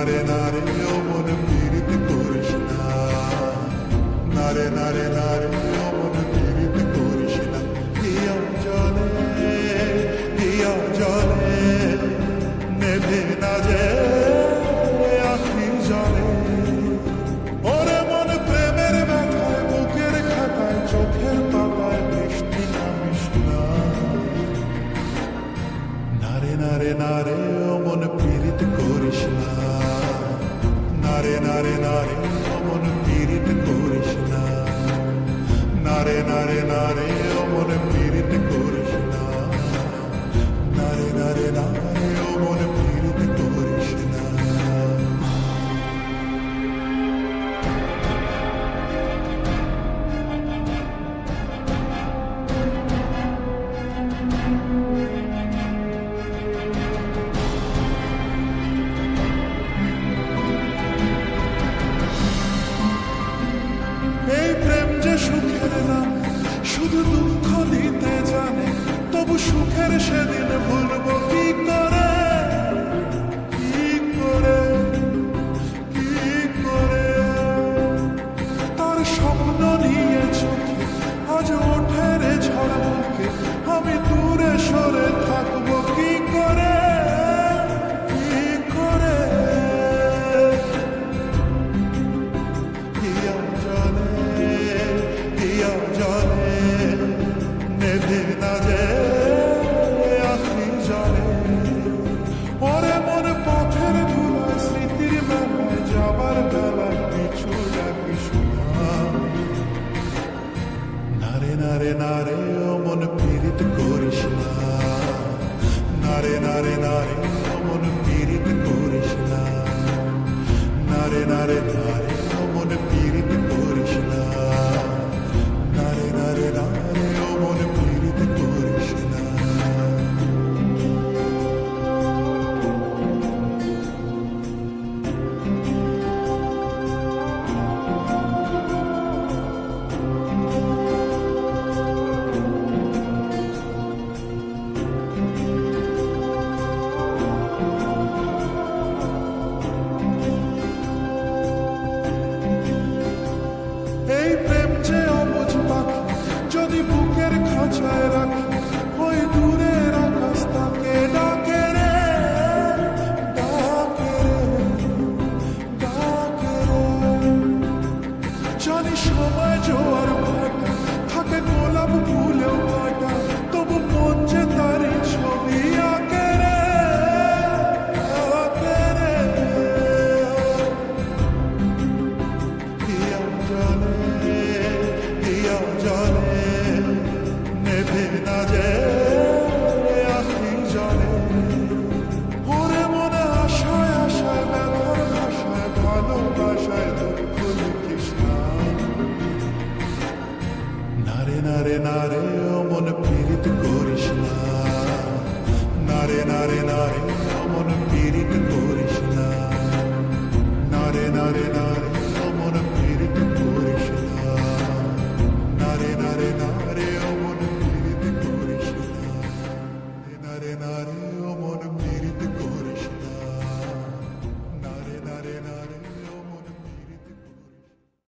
নারে নারে ও মন পীড়িত করিস না, নারে নারে নারে ও মন পীড়িত করিস না। হিয়া জলে নেভে না যে আখি জলে, ওরে মন প্রেমের ব্যথায় বুকের খাতায় চোখের পাতায় বৃষ্টি নামিস না। নারে নারে নারে ও মন পীড়িত করিস না, নারে নারে নারে ও মন পীড়িত করিস না, নারে নারে নারে ও মন পীড়িত করিস না, নারে নারে নারে ও মন পীড়িত করিস না। এই প্রেম যে সুখের নাম, শুধু দুঃখ দিতে জানে, তবু সুখের সেদিন ভুল